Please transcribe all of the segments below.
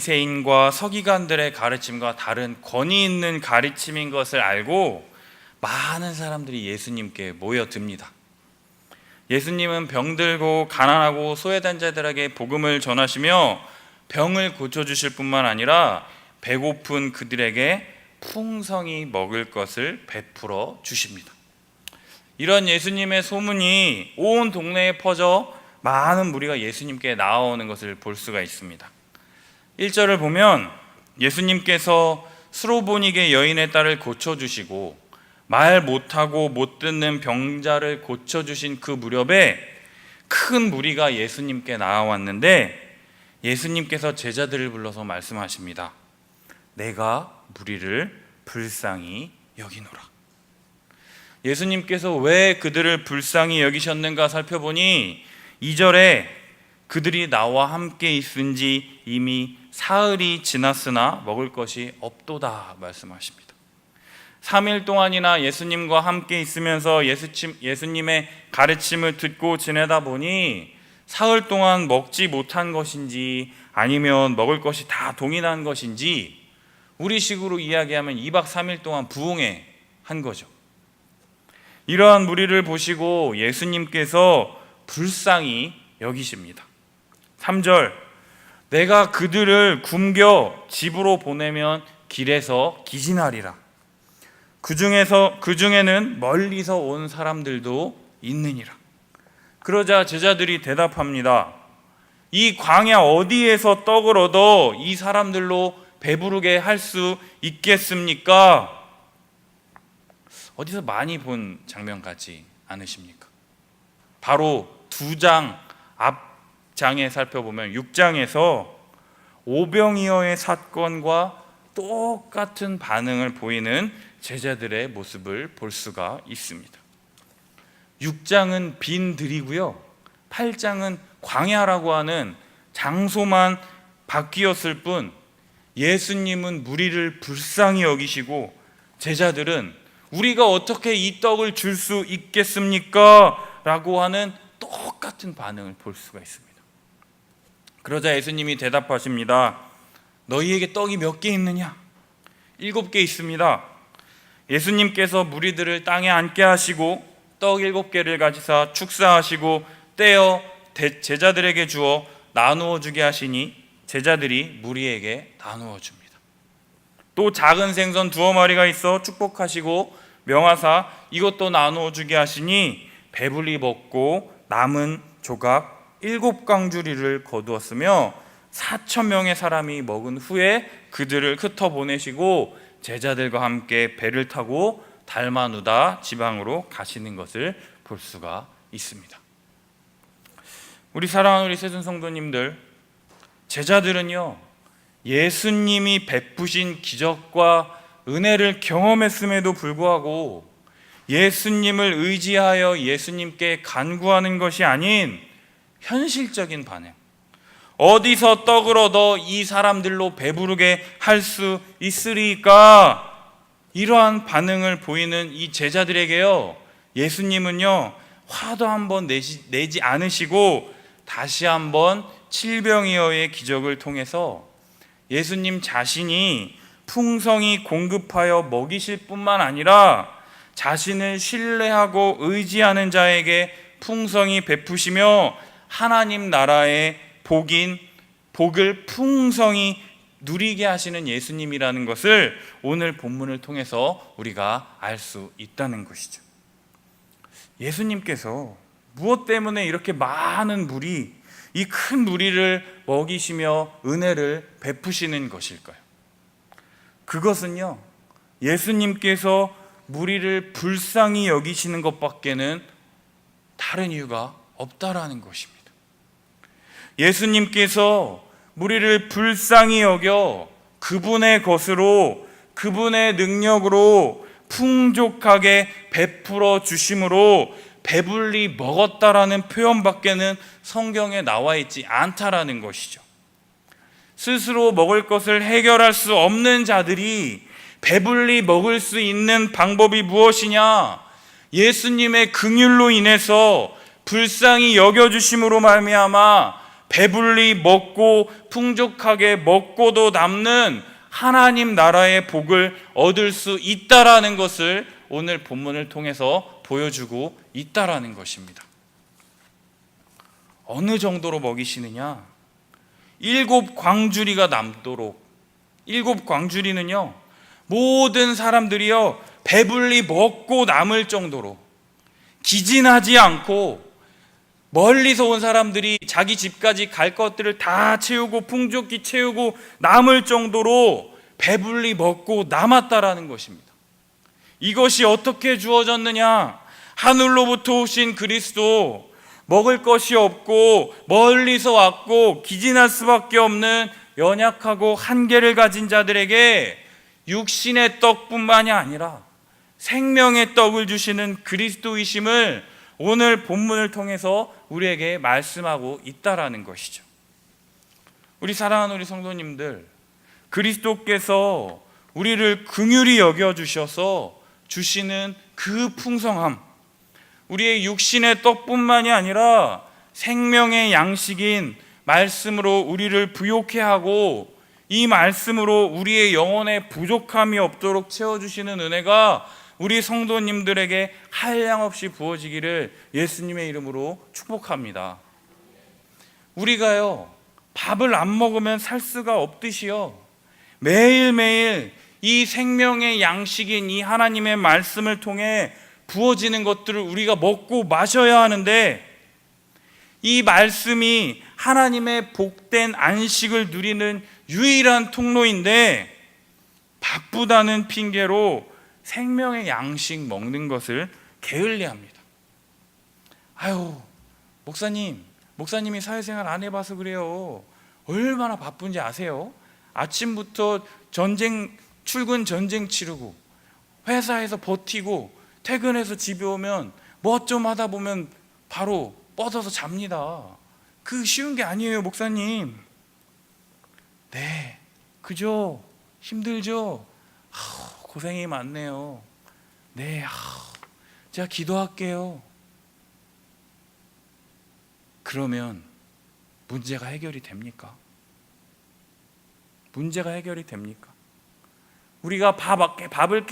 바리새인과 서기관들의 가르침과 다른 권위 있는 가르침인 것을 알고 많은 사람들이 예수님께 모여듭니다. 예수님은 병들고 가난하고 소외된 자들에게 복음을 전하시며 병을 고쳐주실 뿐만 아니라 배고픈 그들에게 풍성히 먹을 것을 베풀어 주십니다. 이런 예수님의 소문이 온 동네에 퍼져 많은 무리가 예수님께 나아오는 것을 볼 수가 있습니다. 1절을 보면 예수님께서 수로보니게 여인의 딸을 고쳐주시고 말 못하고 못 듣는 병자를 고쳐주신 그 무렵에 큰 무리가 예수님께 나아왔는데 예수님께서 제자들을 불러서 말씀하십니다. 내가 무리를 불쌍히 여기노라. 예수님께서 왜 그들을 불쌍히 여기셨는가 살펴보니 2절에 그들이 나와 함께 있은지 이미 사흘이 지났으나 먹을 것이 없도다 말씀하십니다. 3일 동안이나 예수님과 함께 있으면서 예수님의 가르침을 듣고 지내다 보니 사흘 동안 먹지 못한 것인지 아니면 먹을 것이 다 동일한 것인지 우리식으로 이야기하면 2박 3일 동안 부흥회 한 거죠. 이러한 무리를 보시고 예수님께서 불쌍히 여기십니다. 3절, 내가 그들을 굶겨 집으로 보내면 길에서 기진하리라. 그중에는 멀리서 온 사람들도 있느니라. 그러자 제자들이 대답합니다. 이 광야 어디에서 떡을 얻어 이 사람들로 배부르게 할 수 있겠습니까? 어디서 많이 본 장면 같지 않으십니까? 바로 2장 앞장에 살펴보면 6장에서 오병이어의 사건과 똑같은 반응을 보이는 제자들의 모습을 볼 수가 있습니다. 6장은 빈 들이고요, 8장은 광야라고 하는 장소만 바뀌었을 뿐 예수님은 무리를 불쌍히 여기시고 제자들은 우리가 어떻게 이 떡을 줄 수 있겠습니까? 라고 하는 똑같은 반응을 볼 수가 있습니다. 그러자 예수님이 대답하십니다. 너희에게 떡이 몇 개 있느냐? 7개 있습니다. 예수님께서 무리들을 땅에 앉게 하시고 떡 7개를 가지사 축사하시고 떼어 제자들에게 주어 나누어 주게 하시니 제자들이 무리에게 나누어 줍니다. 또 작은 생선 2마리가 있어 축복하시고 명하사 이것도 나누어 주게 하시니 배불리 먹고 남은 조각 7강주리를 거두었으며 4,000명의 사람이 먹은 후에 그들을 흩어 보내시고 제자들과 함께 배를 타고 달마누다 지방으로 가시는 것을 볼 수가 있습니다. 우리 사랑하는 우리 세순 성도님들, 제자들은요 예수님이 베푸신 기적과 은혜를 경험했음에도 불구하고 예수님을 의지하여 예수님께 간구하는 것이 아닌 현실적인 반응, 어디서 떡을 얻어 이 사람들로 배부르게 할 수 있으리까? 이러한 반응을 보이는 이 제자들에게요 예수님은요 화도 한번 내지 않으시고 다시 한번 칠병이어의 기적을 통해서 예수님 자신이 풍성히 공급하여 먹이실 뿐만 아니라 자신을 신뢰하고 의지하는 자에게 풍성히 베푸시며 하나님 나라의 복을 풍성히 누리게 하시는 예수님이라는 것을 오늘 본문을 통해서 우리가 알 수 있다는 것이죠. 예수님께서 무엇 때문에 이렇게 많은 무리, 이 큰 무리를 먹이시며 은혜를 베푸시는 것일까요? 그것은요 예수님께서 무리를 불쌍히 여기시는 것밖에는 다른 이유가 없다라는 것입니다. 예수님께서 무리를 불쌍히 여겨 그분의 것으로, 그분의 능력으로 풍족하게 베풀어 주심으로 배불리 먹었다라는 표현밖에는 성경에 나와 있지 않다라는 것이죠. 스스로 먹을 것을 해결할 수 없는 자들이 배불리 먹을 수 있는 방법이 무엇이냐? 예수님의 긍휼로 인해서 불쌍히 여겨주심으로 말미암아 배불리 먹고 풍족하게 먹고도 남는 하나님 나라의 복을 얻을 수 있다라는 것을 오늘 본문을 통해서 보여주고 있다라는 것입니다. 어느 정도로 먹이시느냐? 7 광주리가 남도록. 7 광주리는요, 모든 사람들이요 배불리 먹고 남을 정도로, 기진하지 않고 멀리서 온 사람들이 자기 집까지 갈 것들을 다 채우고 풍족히 채우고 남을 정도로 배불리 먹고 남았다라는 것입니다. 이것이 어떻게 주어졌느냐? 하늘로부터 오신 그리스도, 먹을 것이 없고 멀리서 왔고 기진할 수밖에 없는 연약하고 한계를 가진 자들에게 육신의 떡뿐만이 아니라 생명의 떡을 주시는 그리스도이심을 오늘 본문을 통해서 우리에게 말씀하고 있다라는 것이죠. 우리 사랑하는 우리 성도님들, 그리스도께서 우리를 긍휼히 여겨주셔서 주시는 그 풍성함, 우리의 육신의 떡뿐만이 아니라 생명의 양식인 말씀으로 우리를 부욕해 하고 이 말씀으로 우리의 영혼에 부족함이 없도록 채워주시는 은혜가 우리 성도님들에게 한량없이 부어지기를 예수님의 이름으로 축복합니다. 우리가요 밥을 안 먹으면 살 수가 없듯이요, 매일매일 이 생명의 양식인 이 하나님의 말씀을 통해 부어지는 것들을 우리가 먹고 마셔야 하는데, 이 말씀이 하나님의 복된 안식을 누리는 유일한 통로인데 바쁘다는 핑계로 생명의 양식 먹는 것을 게을리합니다. 아유, 목사님이 사회생활 안 해봐서 그래요. 얼마나 바쁜지 아세요? 아침부터 출근 전쟁 치르고 회사에서 버티고 퇴근해서 집에 오면 뭐 좀 하다 보면 바로 뻗어서 잡니다. 그 쉬운 게 아니에요, 목사님. 네, 그죠? 힘들죠? 고생이 많네요. 네, 제가 기도할게요. 그러면 문제가 해결이 됩니까? 문제가 해결이 됩니까? 우리가 밥을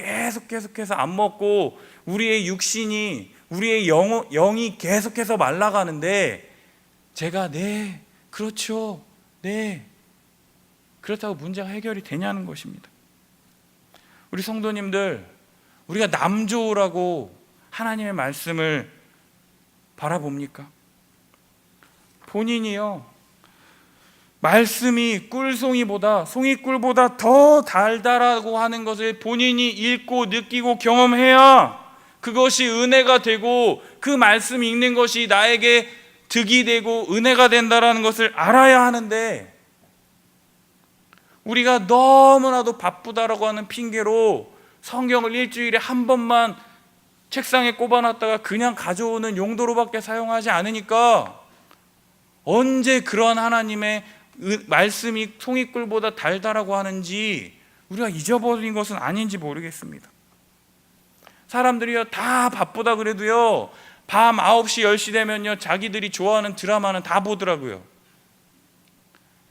계속해서 안 먹고 우리의 육신이, 우리의 영이 계속해서 말라가는데 제가 네, 그렇죠, 네, 그렇다고 문제가 해결이 되냐는 것입니다. 우리 성도님들, 우리가 남 좋으라고 하나님의 말씀을 바라봅니까? 본인이요, 말씀이 송이꿀보다 더 달달하고 하는 것을 본인이 읽고 느끼고 경험해야 그것이 은혜가 되고 그 말씀 읽는 것이 나에게 득이 되고 은혜가 된다라는 것을 알아야 하는데, 우리가 너무나도 바쁘다라고 하는 핑계로 성경을 일주일에 한 번만 책상에 꼽아놨다가 그냥 가져오는 용도로밖에 사용하지 않으니까 언제 그런 하나님의 말씀이 송이꿀보다 달달하고 하는지 우리가 잊어버린 것은 아닌지 모르겠습니다. 사람들이요 다 바쁘다 그래도요 밤 9시 10시 되면요 자기들이 좋아하는 드라마는 다 보더라고요.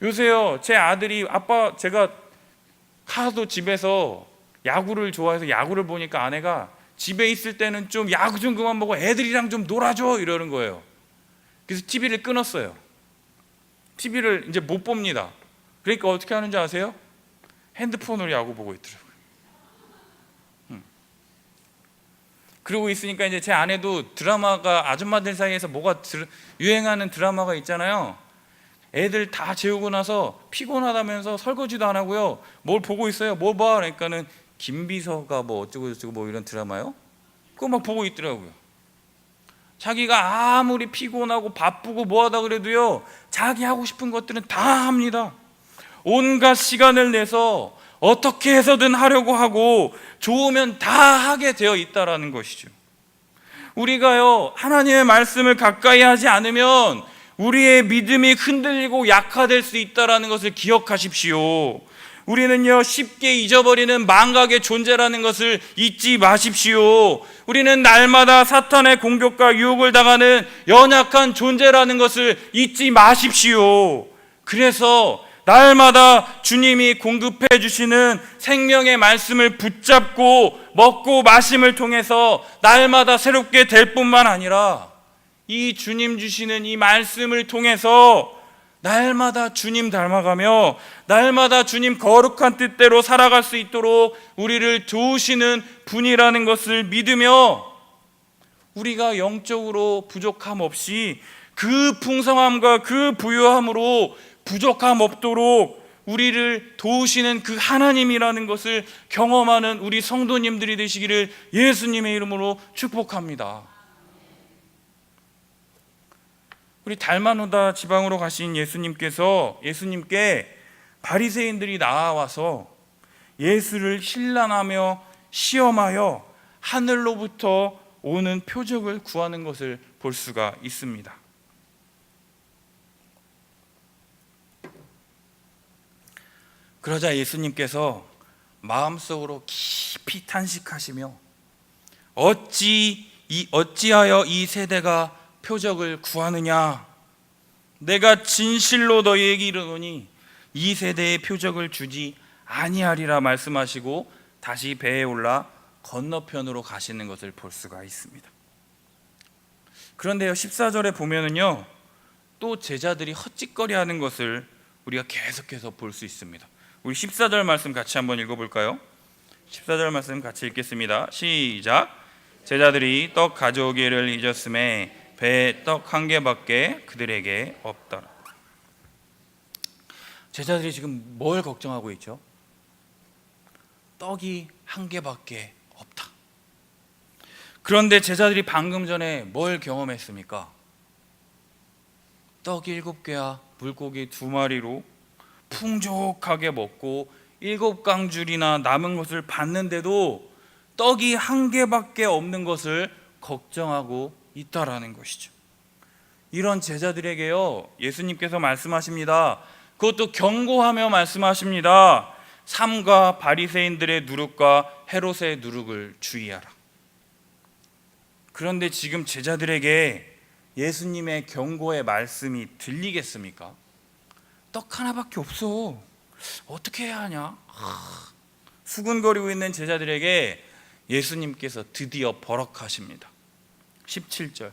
요새요 제 아들이, 아빠 제가 하도 집에서 야구를 좋아해서 야구를 보니까 아내가 집에 있을 때는 좀 야구 좀 그만 보고 애들이랑 좀 놀아줘 이러는 거예요. 그래서 TV를 끊었어요. TV를 이제 못 봅니다. 그러니까 어떻게 하는지 아세요? 핸드폰으로 야구 보고 있더라고요. 그러고 있으니까 이제 제 아내도 드라마가, 아줌마들 사이에서 뭐가 유행하는 드라마가 있잖아요. 애들 다 재우고 나서 피곤하다면서 설거지도 안 하고요 뭘 보고 있어요. 뭘 봐? 그러니까는 김비서가 뭐 어쩌고 저쩌고 뭐 이런 드라마요? 그거 막 보고 있더라고요. 자기가 아무리 피곤하고 바쁘고 뭐하다 그래도요 자기 하고 싶은 것들은 다 합니다. 온갖 시간을 내서 어떻게 해서든 하려고 하고 좋으면 다 하게 되어 있다라는 것이죠. 우리가요 하나님의 말씀을 가까이 하지 않으면 우리의 믿음이 흔들리고 약화될 수 있다라는 것을 기억하십시오. 우리는요, 쉽게 잊어버리는 망각의 존재라는 것을 잊지 마십시오. 우리는 날마다 사탄의 공격과 유혹을 당하는 연약한 존재라는 것을 잊지 마십시오. 그래서 날마다 주님이 공급해 주시는 생명의 말씀을 붙잡고 먹고 마심을 통해서 날마다 새롭게 될 뿐만 아니라 이 주님 주시는 이 말씀을 통해서 날마다 주님 닮아가며 날마다 주님 거룩한 뜻대로 살아갈 수 있도록 우리를 도우시는 분이라는 것을 믿으며 우리가 영적으로 부족함 없이 그 풍성함과 그 부유함으로 부족함 없도록 우리를 도우시는 그 하나님이라는 것을 경험하는 우리 성도님들이 되시기를 예수님의 이름으로 축복합니다. 우리 달마누다 지방으로 가신 예수님께 바리새인들이 나와서 예수를 신란하며 시험하여 하늘로부터 오는 표적을 구하는 것을 볼 수가 있습니다. 그러자 예수님께서 마음속으로 깊이 탄식하시며 어찌하여 이 세대가 표적을 구하느냐? 내가 진실로 너희에게 이르노니 이 세대에 표적을 주지 아니하리라 말씀하시고 다시 배에 올라 건너편으로 가시는 것을 볼 수가 있습니다. 그런데요, 14절에 보면은요, 또 제자들이 헛짓거리하는 것을 우리가 계속해서 볼 수 있습니다. 우리 14절 말씀 같이 한번 읽어볼까요? 14절 말씀 같이 읽겠습니다. 시작. 제자들이 떡 가져오기를 잊었음에 배에 떡 한 개밖에 그들에게 없더라. 제자들이 지금 뭘 걱정하고 있죠? 떡이 한 개밖에 없다. 그런데 제자들이 방금 전에 뭘 경험했습니까? 떡 7개와 물고기 2마리로 풍족하게 먹고 7강줄이나 남은 것을 봤는데도 떡이 한 개밖에 없는 것을 걱정하고 있다라는 것이죠. 이런 제자들에게요, 예수님께서 말씀하십니다. 그것도 경고하며 말씀하십니다. 삼가 바리새인들의 누룩과 헤롯의 누룩을 주의하라. 그런데 지금 제자들에게 예수님의 경고의 말씀이 들리겠습니까? 떡 하나밖에 없어. 어떻게 해야 하냐? 수군거리고 있는 제자들에게 예수님께서 드디어 버럭하십니다. 17절.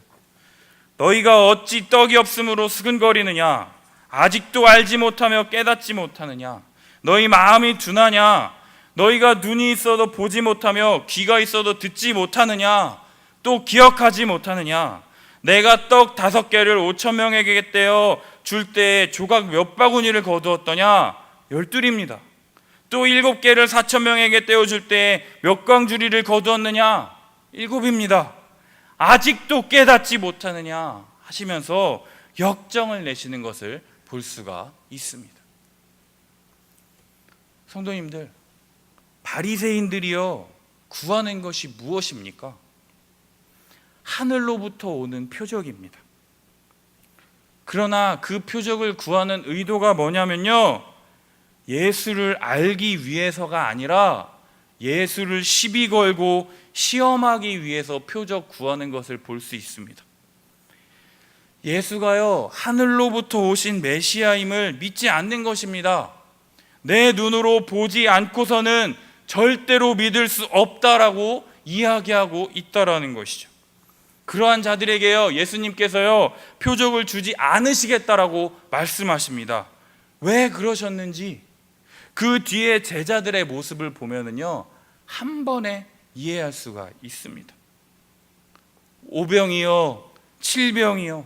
너희가 어찌 떡이 없으므로 수근거리느냐? 아직도 알지 못하며 깨닫지 못하느냐? 너희 마음이 둔하냐? 너희가 눈이 있어도 보지 못하며 귀가 있어도 듣지 못하느냐? 또 기억하지 못하느냐? 내가 떡 5개를 5,000명에게 떼어 줄 때 조각 몇 바구니를 거두었더냐? 12입니다. 또 7개를 4,000명에게 떼어 줄 때 몇 광주리를 거두었느냐? 7입니다. 아직도 깨닫지 못하느냐 하시면서 역정을 내시는 것을 볼 수가 있습니다. 성도님들, 바리새인들이요, 구하는 것이 무엇입니까? 하늘로부터 오는 표적입니다. 그러나 그 표적을 구하는 의도가 뭐냐면요, 예수를 알기 위해서가 아니라 예수를 시비 걸고 시험하기 위해서 표적 구하는 것을 볼 수 있습니다. 예수가요, 하늘로부터 오신 메시아임을 믿지 않는 것입니다. 내 눈으로 보지 않고서는 절대로 믿을 수 없다라고 이야기하고 있다라는 것이죠. 그러한 자들에게요, 예수님께서요, 표적을 주지 않으시겠다라고 말씀하십니다. 왜 그러셨는지 그 뒤에 제자들의 모습을 보면은요, 한 번에 이해할 수가 있습니다. 5병이요, 7병이요,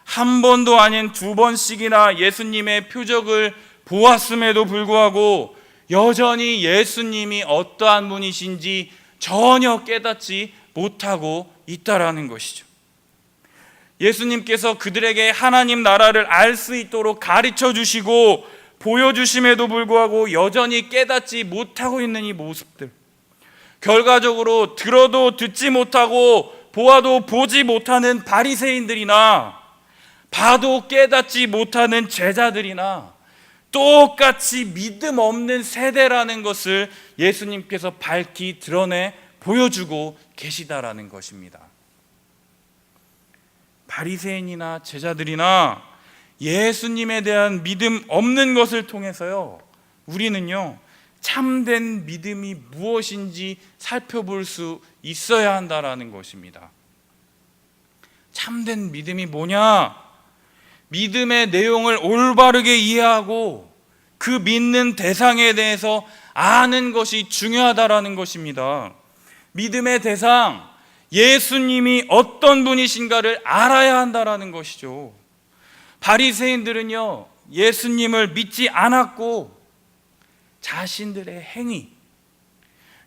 한 번도 아닌 2번씩이나 예수님의 표적을 보았음에도 불구하고 여전히 예수님이 어떠한 분이신지 전혀 깨닫지 못하고 있다라는 것이죠. 예수님께서 그들에게 하나님 나라를 알 수 있도록 가르쳐 주시고 보여주심에도 불구하고 여전히 깨닫지 못하고 있는 이 모습들, 결과적으로 들어도 듣지 못하고 보아도 보지 못하는 바리새인들이나 봐도 깨닫지 못하는 제자들이나 똑같이 믿음 없는 세대라는 것을 예수님께서 밝히 드러내 보여주고 계시다라는 것입니다. 바리새인이나 제자들이나 예수님에 대한 믿음 없는 것을 통해서요, 우리는요 참된 믿음이 무엇인지 살펴볼 수 있어야 한다라는 것입니다. 참된 믿음이 뭐냐? 믿음의 내용을 올바르게 이해하고 그 믿는 대상에 대해서 아는 것이 중요하다라는 것입니다. 믿음의 대상, 예수님이 어떤 분이신가를 알아야 한다라는 것이죠. 바리새인들은요 예수님을 믿지 않았고 자신들의 행위,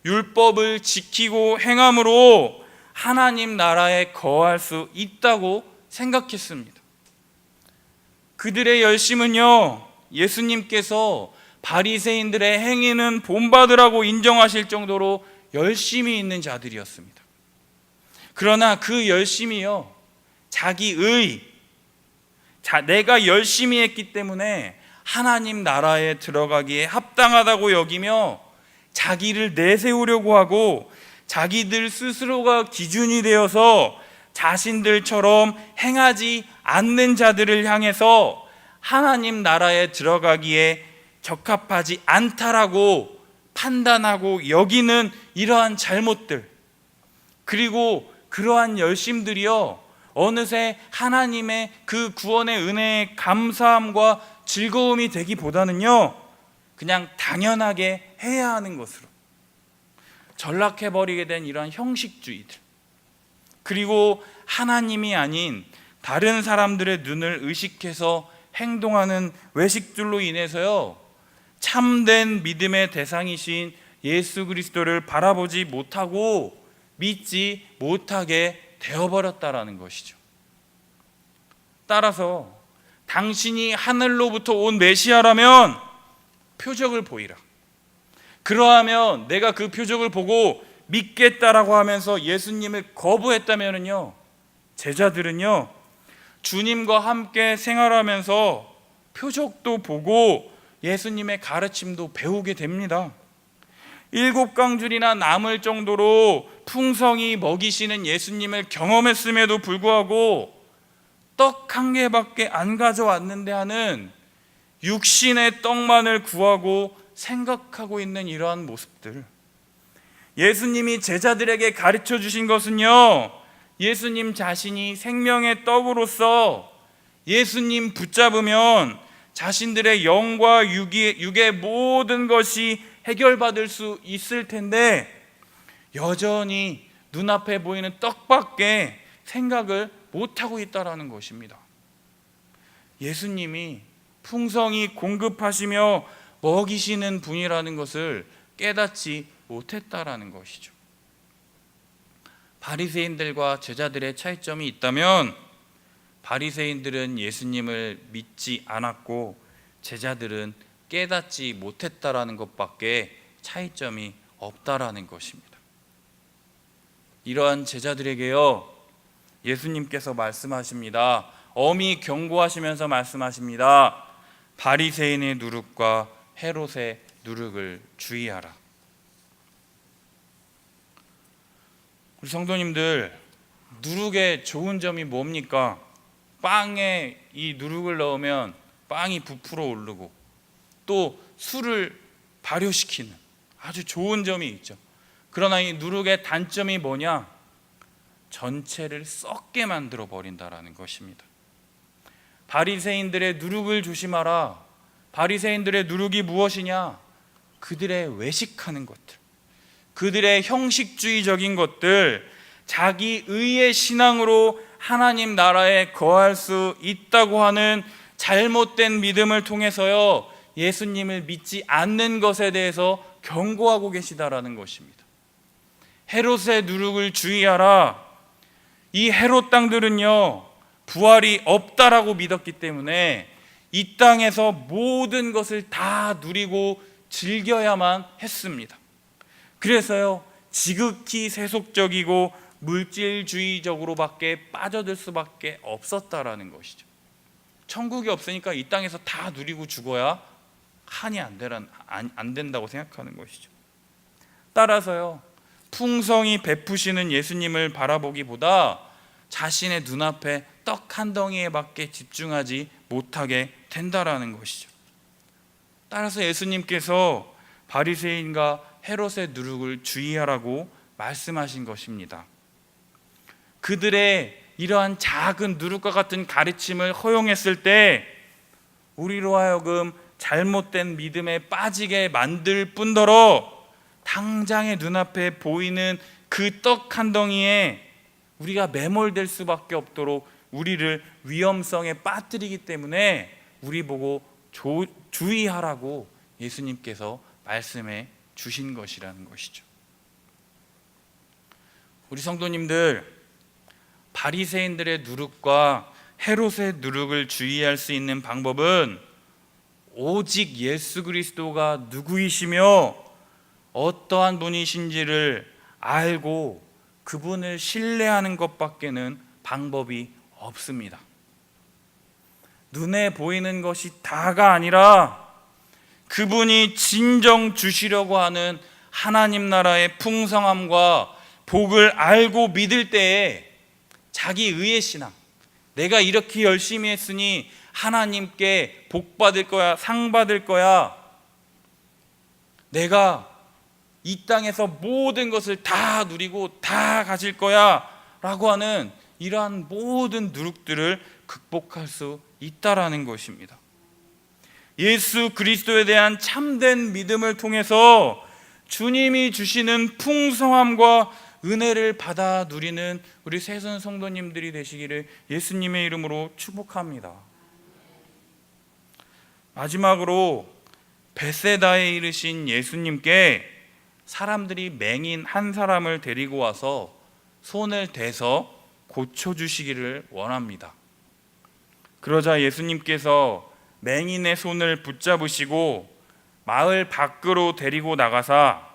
율법을 지키고 행함으로 하나님 나라에 거할 수 있다고 생각했습니다. 그들의 열심은요 예수님께서 바리새인들의 행위는 본받으라고 인정하실 정도로 열심히 있는 자들이었습니다. 그러나 그 열심이요 자기의, 내가 열심히 했기 때문에 하나님 나라에 들어가기에 합당하다고 여기며 자기를 내세우려고 하고 자기들 스스로가 기준이 되어서 자신들처럼 행하지 않는 자들을 향해서 하나님 나라에 들어가기에 적합하지 않다라고 판단하고 여기는 이러한 잘못들, 그리고 그러한 열심들이요 어느새 하나님의 그 구원의 은혜에 감사함과 즐거움이 되기보다는요 그냥 당연하게 해야 하는 것으로 전락해버리게 된 이러한 형식주의들, 그리고 하나님이 아닌 다른 사람들의 눈을 의식해서 행동하는 외식들로 인해서요 참된 믿음의 대상이신 예수 그리스도를 바라보지 못하고 믿지 못하게 되어버렸다라는 것이죠. 따라서 당신이 하늘로부터 온 메시아라면 표적을 보이라, 그러하면 내가 그 표적을 보고 믿겠다라고 하면서 예수님을 거부했다면요 제자들은요 주님과 함께 생활하면서 표적도 보고 예수님의 가르침도 배우게 됩니다. 7강줄이나 남을 정도로 풍성히 먹이시는 예수님을 경험했음에도 불구하고 떡 1개밖에 안 가져왔는데 하는 육신의 떡만을 구하고 생각하고 있는 이러한 모습들, 예수님이 제자들에게 가르쳐 주신 것은요 예수님 자신이 생명의 떡으로서 예수님 붙잡으면 자신들의 영과 육의 모든 것이 해결받을 수 있을 텐데 여전히 눈앞에 보이는 떡밖에 생각을 못하고 있다는 것입니다. 예수님이 풍성히 공급하시며 먹이시는 분이라는 것을 깨닫지 못했다라는 것이죠. 바리새인들과 제자들의 차이점이 있다면 바리새인들은 예수님을 믿지 않았고 제자들은 깨닫지 못했다라는 것밖에 차이점이 없다라는 것입니다. 이러한 제자들에게요 예수님께서 말씀하십니다. 엄히 경고하시면서 말씀하십니다. 바리새인의 누룩과 헤롯의 누룩을 주의하라. 우리 성도님들, 누룩의 좋은 점이 뭡니까? 빵에 이 누룩을 넣으면 빵이 부풀어 오르고 또 술을 발효시키는 아주 좋은 점이 있죠. 그러나 이 누룩의 단점이 뭐냐? 전체를 썩게 만들어 버린다라는 것입니다. 바리새인들의 누룩을 조심하라. 바리새인들의 누룩이 무엇이냐? 그들의 외식하는 것들, 그들의 형식주의적인 것들, 자기 의의 신앙으로 하나님 나라에 거할 수 있다고 하는 잘못된 믿음을 통해서요 예수님을 믿지 않는 것에 대해서 경고하고 계시다라는 것입니다. 헤롯의 누룩을 주의하라. 이 헤롯 땅들은요 부활이 없다라고 믿었기 때문에 이 땅에서 모든 것을 다 누리고 즐겨야만 했습니다. 그래서요 지극히 세속적이고 물질주의적으로밖에 빠져들 수밖에 없었다라는 것이죠. 천국이 없으니까 이 땅에서 다 누리고 죽어야 한이 안 된다고 생각하는 것이죠. 따라서요, 풍성히 베푸시는 예수님을 바라보기보다 자신의 눈앞에 떡 한 덩이에밖에 집중하지 못하게 된다라는 것이죠. 따라서 예수님께서 바리새인과 헤롯의 누룩을 주의하라고 말씀하신 것입니다. 그들의 이러한 작은 누룩과 같은 가르침을 허용했을 때 우리로 하여금 잘못된 믿음에 빠지게 만들 뿐더러 당장의 눈앞에 보이는 그 떡 한 덩이에 우리가 매몰될 수밖에 없도록 우리를 위험성에 빠뜨리기 때문에 우리 보고 주의하라고 예수님께서 말씀해 주신 것이라는 것이죠. 우리 성도님들, 바리새인들의 누룩과 헤롯의 누룩을 주의할 수 있는 방법은 오직 예수 그리스도가 누구이시며 어떠한 분이신지를 알고 그분을 신뢰하는 것밖에는 방법이 없습니다. 눈에 보이는 것이 다가 아니라 그분이 진정 주시려고 하는 하나님 나라의 풍성함과 복을 알고 믿을 때에 자기 의의 신앙, 내가 이렇게 열심히 했으니 하나님께 복 받을 거야, 상 받을 거야, 내가 이 땅에서 모든 것을 다 누리고 다 가질 거야 라고 하는 이러한 모든 누룩들을 극복할 수 있다라는 것입니다. 예수 그리스도에 대한 참된 믿음을 통해서 주님이 주시는 풍성함과 은혜를 받아 누리는 우리 새선 성도님들이 되시기를 예수님의 이름으로 축복합니다. 마지막으로 베세다에 이르신 예수님께 사람들이 맹인 한 사람을 데리고 와서 손을 대서 고쳐주시기를 원합니다. 그러자 예수님께서 맹인의 손을 붙잡으시고 마을 밖으로 데리고 나가사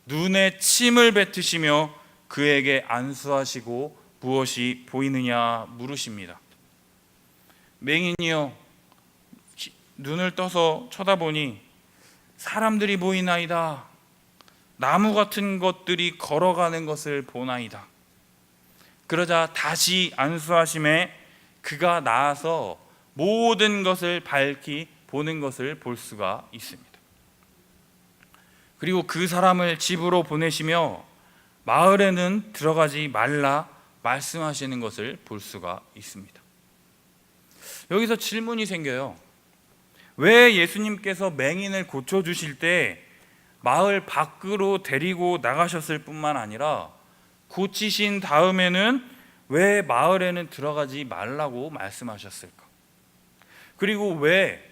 눈에 침을 뱉으시며 그에게 안수하시고 무엇이 보이느냐 물으십니다. 맹인이여, 눈을 떠서 쳐다보니 사람들이 보이나이다. 나무 같은 것들이 걸어가는 것을 보나이다. 그러자 다시 안수하심에 그가 나아서 모든 것을 밝히 보는 것을 볼 수가 있습니다. 그리고 그 사람을 집으로 보내시며 마을에는 들어가지 말라 말씀하시는 것을 볼 수가 있습니다. 여기서 질문이 생겨요. 왜 예수님께서 맹인을 고쳐주실 때 마을 밖으로 데리고 나가셨을 뿐만 아니라 고치신 다음에는 왜 마을에는 들어가지 말라고 말씀하셨을까? 그리고 왜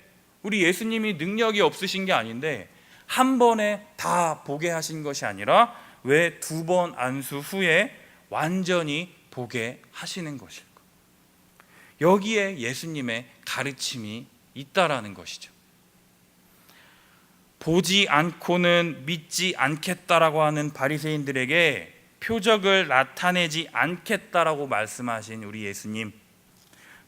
우리 예수님이 능력이 없으신 게 아닌데 한 번에 다 보게 하신 것이 아니라 왜 2번 안수 후에 완전히 보게 하시는 것일까? 여기에 예수님의 가르침이 있다라는 것이죠. 보지 않고는 믿지 않겠다라고 하는 바리새인들에게 표적을 나타내지 않겠다라고 말씀하신 우리 예수님,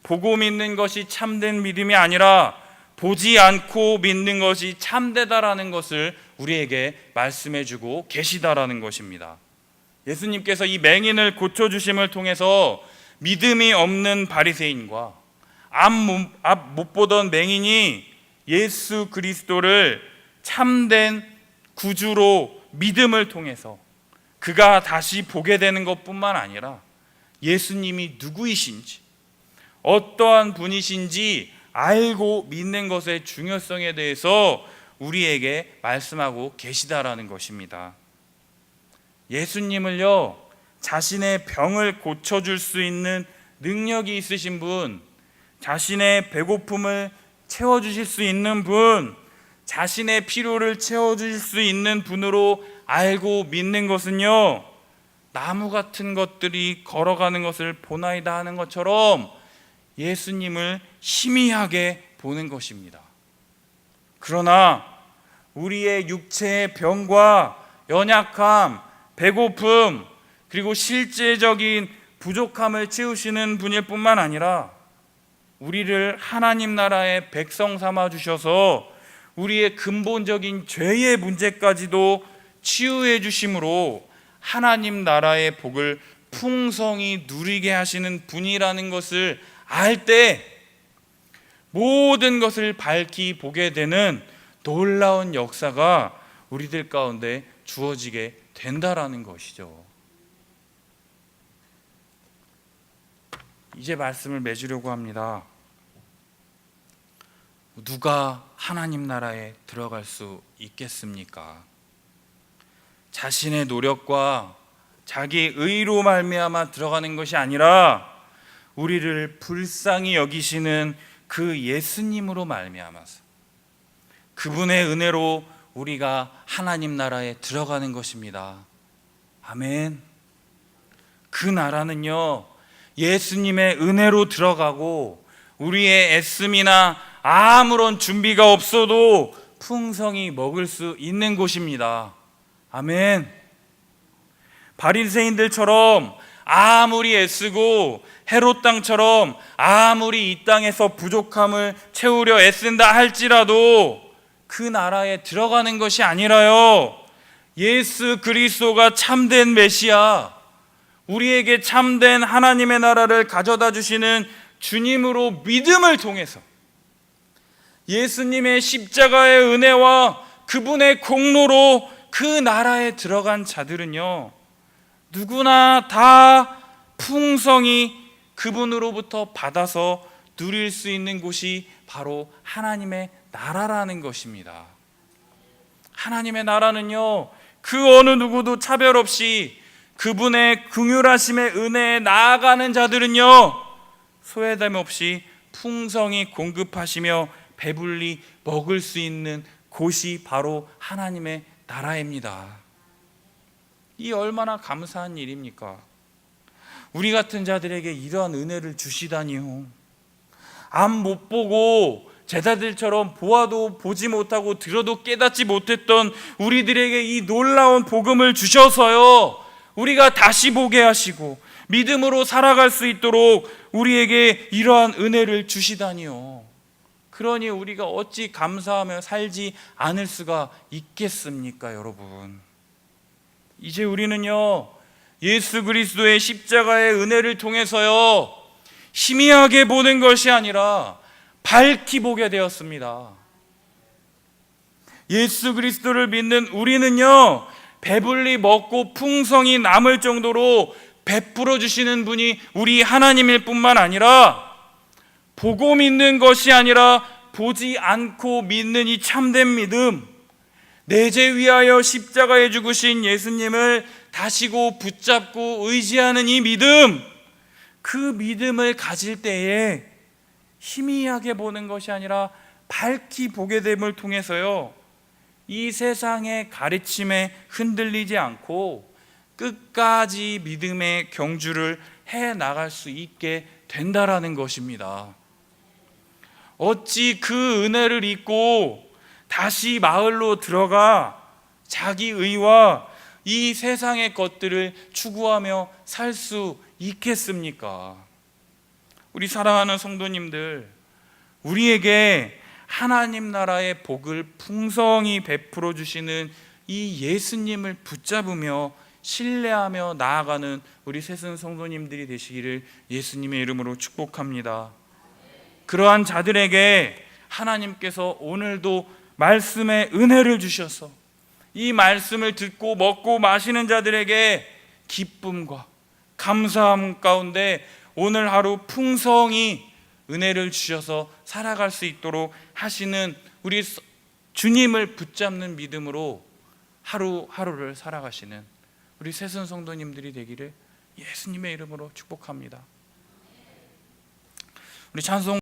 보고 믿는 것이 참된 믿음이 아니라 보지 않고 믿는 것이 참되다라는 것을 우리에게 말씀해 주고 계시다라는 것입니다. 예수님께서 이 맹인을 고쳐주심을 통해서 믿음이 없는 바리새인과 앞 못 보던 맹인이 예수 그리스도를 참된 구주로 믿음을 통해서 그가 다시 보게 되는 것뿐만 아니라 예수님이 누구이신지, 어떠한 분이신지 알고 믿는 것의 중요성에 대해서 우리에게 말씀하고 계시다라는 것입니다. 예수님을요, 자신의 병을 고쳐줄 수 있는 능력이 있으신 분, 자신의 배고픔을 채워주실 수 있는 분, 자신의 필요를 채워주실 수 있는 분으로 알고 믿는 것은요, 나무 같은 것들이 걸어가는 것을 보나이다 하는 것처럼 예수님을 희미하게 보는 것입니다. 그러나 우리의 육체의 병과 연약함, 배고픔, 그리고 실제적인 부족함을 채우시는 분일 뿐만 아니라 우리를 하나님 나라의 백성 삼아 주셔서 우리의 근본적인 죄의 문제까지도 치유해 주심으로 하나님 나라의 복을 풍성히 누리게 하시는 분이라는 것을 알 때 모든 것을 밝히 보게 되는 놀라운 역사가 우리들 가운데 주어지게 된다라는 것이죠. 이제 말씀을 맺으려고 합니다. 누가 하나님 나라에 들어갈 수 있겠습니까? 자신의 노력과 자기 의로 말미암아 들어가는 것이 아니라 우리를 불쌍히 여기시는 그 예수님으로 말미암아서 그분의 은혜로 우리가 하나님 나라에 들어가는 것입니다. 아멘. 그 나라는요, 예수님의 은혜로 들어가고 우리의 애씀이나 아무런 준비가 없어도 풍성히 먹을 수 있는 곳입니다. 아멘. 바리새인들처럼 아무리 애쓰고 헤롯 땅처럼 아무리 이 땅에서 부족함을 채우려 애쓴다 할지라도 그 나라에 들어가는 것이 아니라요, 예수 그리스도가 참된 메시아, 우리에게 참된 하나님의 나라를 가져다 주시는 주님으로 믿음을 통해서 예수님의 십자가의 은혜와 그분의 공로로 그 나라에 들어간 자들은요, 누구나 다 풍성히 그분으로부터 받아서 누릴 수 있는 곳이 바로 하나님의 나라라는 것입니다. 하나님의 나라는요, 그 어느 누구도 차별 없이 그분의 긍휼하심의 은혜에 나아가는 자들은요, 소외됨 없이 풍성히 공급하시며 배불리 먹을 수 있는 곳이 바로 하나님의 나라입니다. 이 얼마나 감사한 일입니까? 우리 같은 자들에게 이러한 은혜를 주시다니요. 앞 못 보고 제자들처럼 보아도 보지 못하고 들어도 깨닫지 못했던 우리들에게 이 놀라운 복음을 주셔서요, 우리가 다시 보게 하시고 믿음으로 살아갈 수 있도록 우리에게 이러한 은혜를 주시다니요. 그러니 우리가 어찌 감사하며 살지 않을 수가 있겠습니까, 여러분? 이제 우리는요, 예수 그리스도의 십자가의 은혜를 통해서요, 희미하게 보는 것이 아니라 밝히 보게 되었습니다. 예수 그리스도를 믿는 우리는요, 배불리 먹고 풍성이 남을 정도로 베풀어 주시는 분이 우리 하나님일 뿐만 아니라 보고 믿는 것이 아니라 보지 않고 믿는 이 참된 믿음, 내 죄 위하여 십자가에 죽으신 예수님을 다시고 붙잡고 의지하는 이 믿음, 그 믿음을 가질 때에 희미하게 보는 것이 아니라 밝히 보게 됨을 통해서요, 이 세상의 가르침에 흔들리지 않고 끝까지 믿음의 경주를 해 나갈 수 있게 된다라는 것입니다. 어찌 그 은혜를 잊고 다시 마을로 들어가 자기 의와 이 세상의 것들을 추구하며 살 수 있겠습니까? 우리 사랑하는 성도님들, 우리에게 하나님 나라의 복을 풍성히 베풀어 주시는 이 예수님을 붙잡으며 신뢰하며 나아가는 우리 새순 성도님들이 되시기를 예수님의 이름으로 축복합니다. 그러한 자들에게 하나님께서 오늘도 말씀의 은혜를 주셔서 이 말씀을 듣고 먹고 마시는 자들에게 기쁨과 감사함 가운데 오늘 하루 풍성히 은혜를 주셔서 살아갈 수 있도록 하시는 우리 주님을 붙잡는 믿음으로 하루하루를 살아가시는 우리 새순 성도님들이 되기를 예수님의 이름으로 축복합니다. 우리 찬송